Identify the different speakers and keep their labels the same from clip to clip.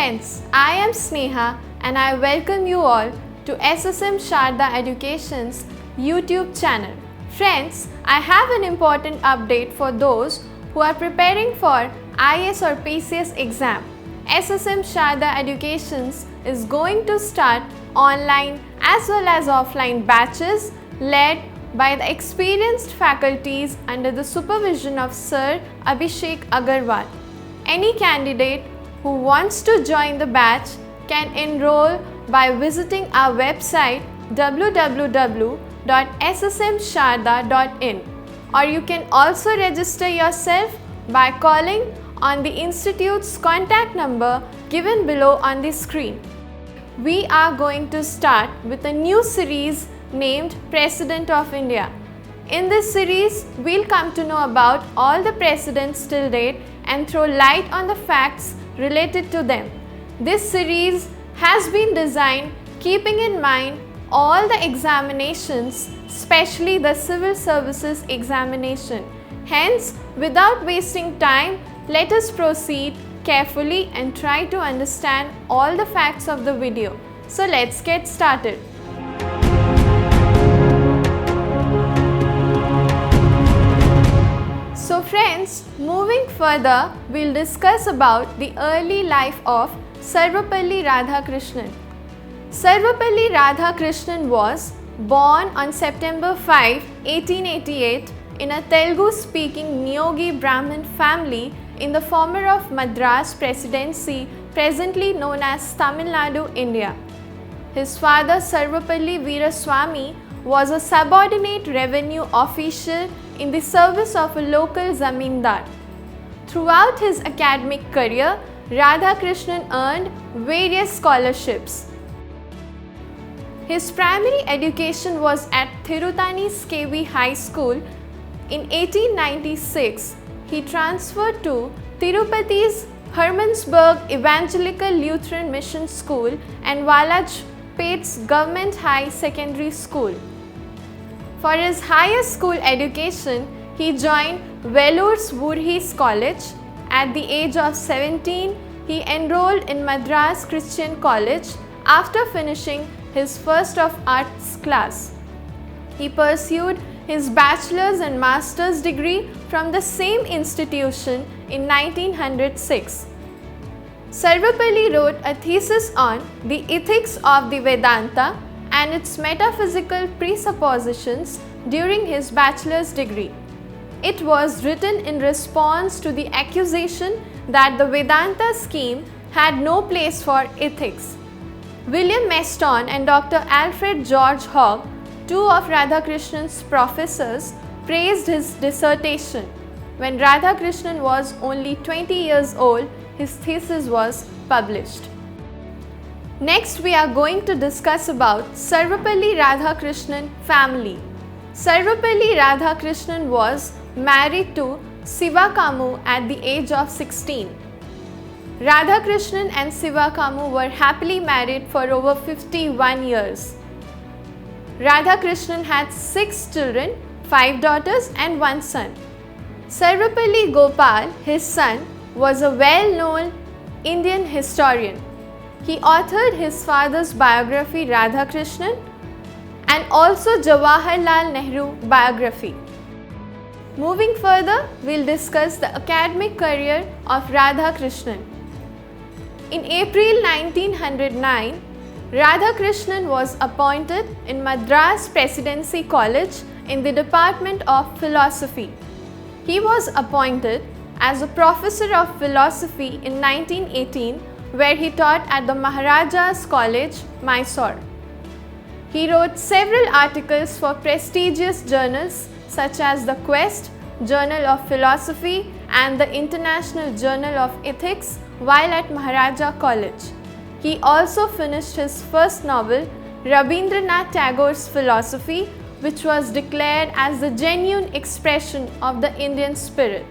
Speaker 1: Friends, I am Sneha and I welcome you all to SSM Sharda Education's YouTube channel. Friends, I have an important update for those who are preparing for IAS or PCS exam. SSM Sharda Educations is going to start online as well as offline batches led by the experienced faculties under the supervision of Sir Abhishek Agarwal. Any candidate who wants to join the batch can enroll by visiting our website www.ssmsharda.in, or you can also register yourself by calling on the institute's contact number given below on the screen. We are going to start with a new series named President of India. In this series, we'll come to know about all the presidents till date and throw light on the facts related to them. This series has been designed keeping in mind all the examinations, especially the civil services examination. Hence, without wasting time, let us proceed carefully and try to understand all the facts of the video. So let's get started. So friends, moving further, we'll discuss about the early life of Sarvepalli Radhakrishnan. Sarvepalli Radhakrishnan was born on September 5, 1888 in a Telugu-speaking Niyogi Brahmin family in the former of Madras Presidency, presently known as Tamil Nadu, India. His father Sarvepalli Veeraswamy was a subordinate revenue official in the service of a local zamindar. Throughout his academic career, Radhakrishnan earned various scholarships. His primary education was at Thirutani's KV High School. In 1896, he transferred to Tirupati's Hermannsburg Evangelical Lutheran Mission School and Valajpet's Government High Secondary School. For his higher school education, he joined Velure's Voorhees College. At the age of 17, he enrolled in Madras Christian College after finishing his First of Arts class. He pursued his bachelor's and master's degree from the same institution in 1906. Sarvepalli wrote a thesis on the ethics of the Vedanta and its metaphysical presuppositions during his bachelor's degree. It was written in response to the accusation that the Vedanta scheme had no place for ethics. William Meston and Dr. Alfred George Hogg, two of Radhakrishnan's professors, praised his dissertation. When Radhakrishnan was only 20 years old, his thesis was published. Next, we are going to discuss about Sarvepalli Radhakrishnan family. Sarvepalli Radhakrishnan was married to Sivakamu at the age of 16. Radhakrishnan and Sivakamu were happily married for over 51 years. Radhakrishnan had 6 children, 5 daughters and 1 son. Sarvepalli Gopal, his son, was a well-known Indian historian. He authored his father's biography Radhakrishnan and also Jawaharlal Nehru biography. Moving further, we'll discuss the academic career of Radhakrishnan. In April 1909, Radhakrishnan was appointed in Madras Presidency College in the Department of Philosophy. He was appointed as a professor of philosophy in 1918, where he taught at the Maharaja's College, Mysore. He wrote several articles for prestigious journals such as the Quest, Journal of Philosophy and the International Journal of Ethics while at Maharaja College. He also finished his first novel, Rabindranath Tagore's Philosophy, which was declared as the genuine expression of the Indian spirit.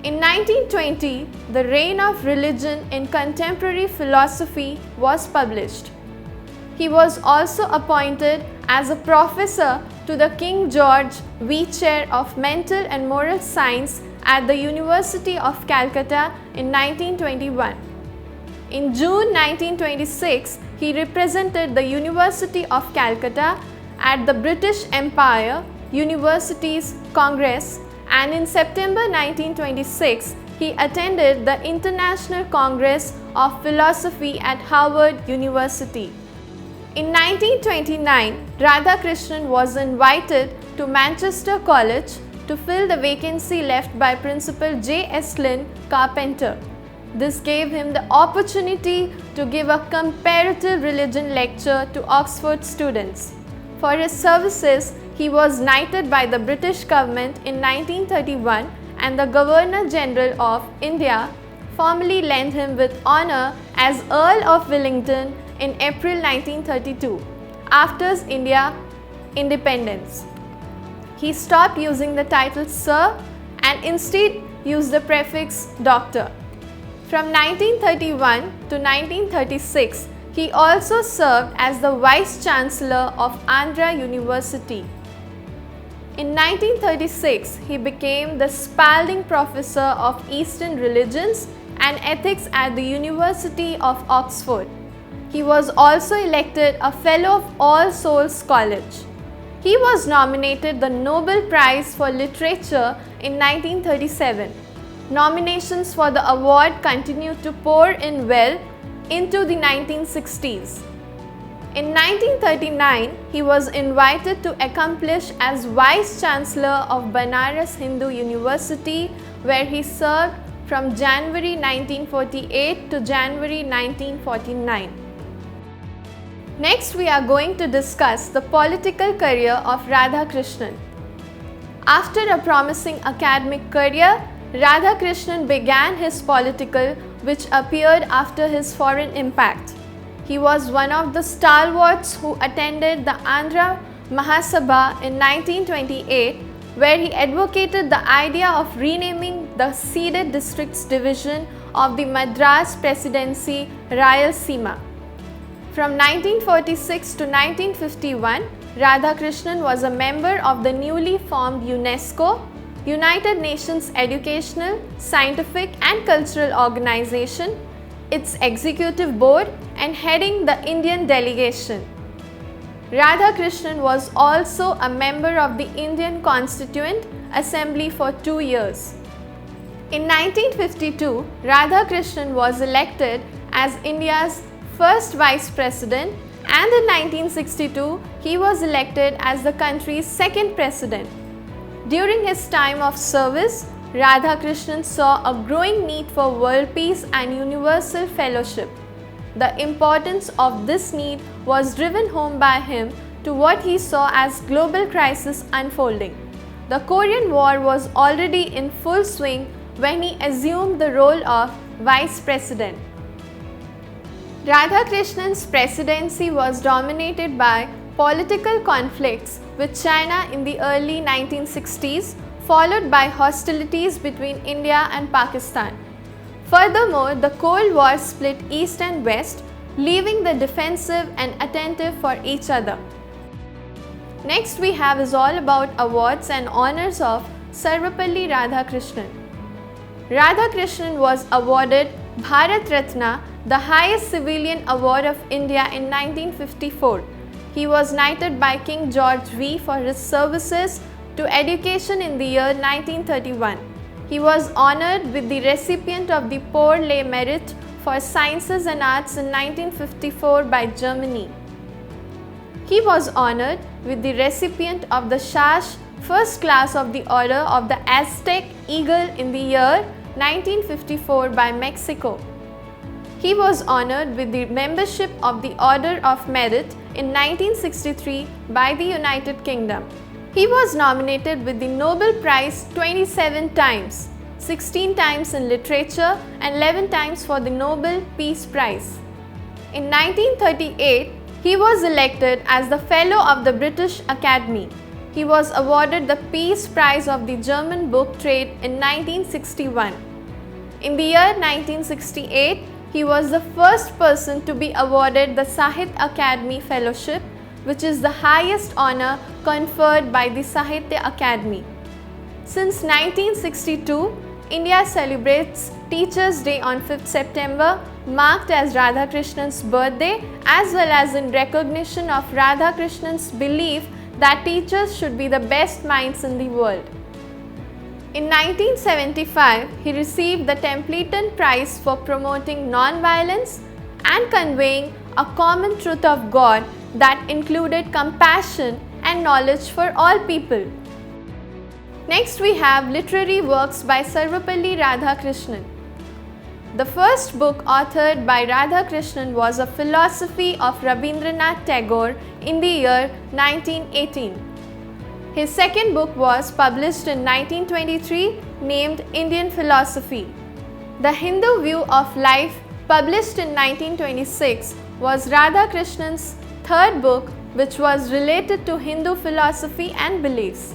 Speaker 1: In 1920, The Reign of Religion in Contemporary Philosophy was published. He was also appointed as a professor to the King George V Chair of Mental and Moral Science at the University of Calcutta in 1921. In June 1926, he represented the University of Calcutta at the British Empire Universities Congress, and in September 1926, he attended the International Congress of Philosophy at Harvard University. In 1929, Radhakrishnan was invited to Manchester College to fill the vacancy left by Principal J. S. Lynn Carpenter. This gave him the opportunity to give a comparative religion lecture to Oxford students. For his services, he was knighted by the British government in 1931, and the Governor General of India formally lent him with honour as Earl of Wellington in April 1932, after India's independence. He stopped using the title Sir and instead used the prefix Doctor. From 1931 to 1936, he also served as the Vice Chancellor of Andhra University. In 1936, he became the Spalding Professor of Eastern Religions and Ethics at the University of Oxford. He was also elected a Fellow of All Souls College. He was nominated the Nobel Prize for Literature in 1937. Nominations for the award continued to pour in well into the 1960s. In 1939, he was invited to accomplish as Vice Chancellor of Banaras Hindu University, where he served from January 1948 to January 1949. Next, we are going to discuss the political career of Radhakrishnan. After a promising academic career, Radhakrishnan began his political, which appeared after his foreign impact. He was one of the stalwarts who attended the Andhra Mahasabha in 1928, where he advocated the idea of renaming the ceded districts division of the Madras Presidency Rayalaseema. From 1946 to 1951, Radhakrishnan was a member of the newly formed UNESCO, United Nations Educational, Scientific and Cultural Organization, its executive board, and heading the Indian delegation. Radhakrishnan was also a member of the Indian Constituent Assembly for 2 years. In 1952, Radhakrishnan was elected as India's first Vice President, and in 1962, he was elected as the country's second President. During his time of service, Radhakrishnan saw a growing need for world peace and universal fellowship. The importance of this need was driven home by him to what he saw as global crisis unfolding. The Korean War was already in full swing when he assumed the role of Vice President. Radhakrishnan's presidency was dominated by political conflicts with China in the early 1960s, followed by hostilities between India and Pakistan. Furthermore, the Cold War split East and West, leaving the defensive and attentive for each other. Next we have is all about awards and honors of Sarvepalli Radhakrishnan. Radhakrishnan was awarded Bharat Ratna, the highest civilian award of India in 1954. He was knighted by King George V for his services to education in the year 1931. He was honoured with the recipient of the Pour les Mérites for Sciences and Arts in 1954 by Germany. He was honoured with the recipient of the Sash First Class of the Order of the Aztec Eagle in the year 1954 by Mexico. He was honoured with the membership of the Order of Merit in 1963 by the United Kingdom. He was nominated with the Nobel Prize 27 times, 16 times in literature and 11 times for the Nobel Peace Prize. In 1938, he was elected as the Fellow of the British Academy. He was awarded the Peace Prize of the German Book Trade in 1961. In the year 1968, he was the first person to be awarded the Sahitya Akademi Fellowship, which is the highest honour conferred by the Sahitya Akademi. Since 1962, India celebrates Teachers' Day on 5th September, marked as Radhakrishnan's birthday, as well as in recognition of Radhakrishnan's belief that teachers should be the best minds in the world. In 1975, he received the Templeton Prize for promoting non-violence and conveying a common truth of God that included compassion and knowledge for all people. Next, we have literary works by Sarvepalli Radhakrishnan. The first book authored by Radhakrishnan was A Philosophy of Rabindranath Tagore in the year 1918. His second book was published in 1923 named Indian Philosophy. The Hindu View of Life, published in 1926, was Radhakrishnan's third book, which was related to Hindu philosophy and beliefs.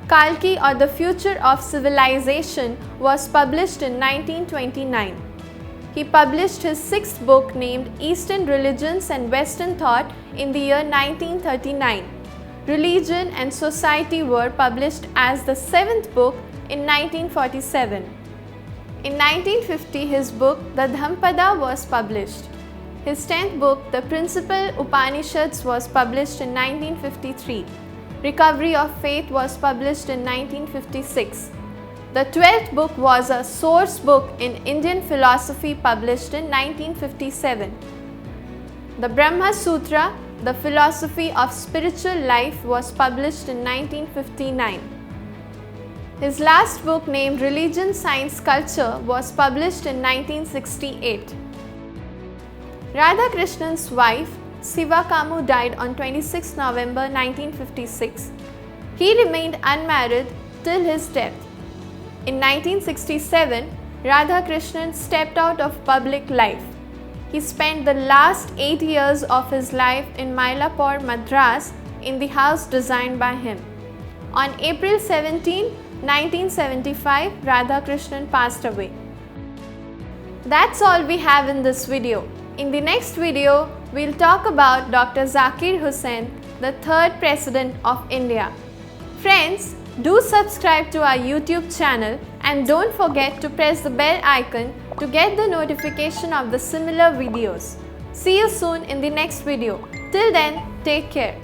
Speaker 1: Kalki, or The Future of Civilization, was published in 1929. He published his sixth book named Eastern Religions and Western Thought in the year 1939. Religion and Society were published as the seventh book in 1947. In 1950, his book The Dhampada was published. His 10th book, The Principal Upanishads, was published in 1953. Recovery of Faith was published in 1956. The 12th book was a source book in Indian philosophy, published in 1957. The Brahma Sutra, The Philosophy of Spiritual Life, was published in 1959. His last book, named Religion, Science, Culture, was published in 1968. Radhakrishnan's wife, Siva Kamu, died on 26 November 1956. He remained unmarried till his death. In 1967, Radhakrishnan stepped out of public life. He spent the last 8 years of his life in Mylapore, Madras, in the house designed by him. On April 17, 1975, Radhakrishnan passed away. That's all we have in this video. In the next video, we'll talk about Dr. Zakir Hussain, the third President of India. Friends, do subscribe to our YouTube channel and don't forget to press the bell icon to get the notification of the similar videos. See you soon in the next video. Till then, take care.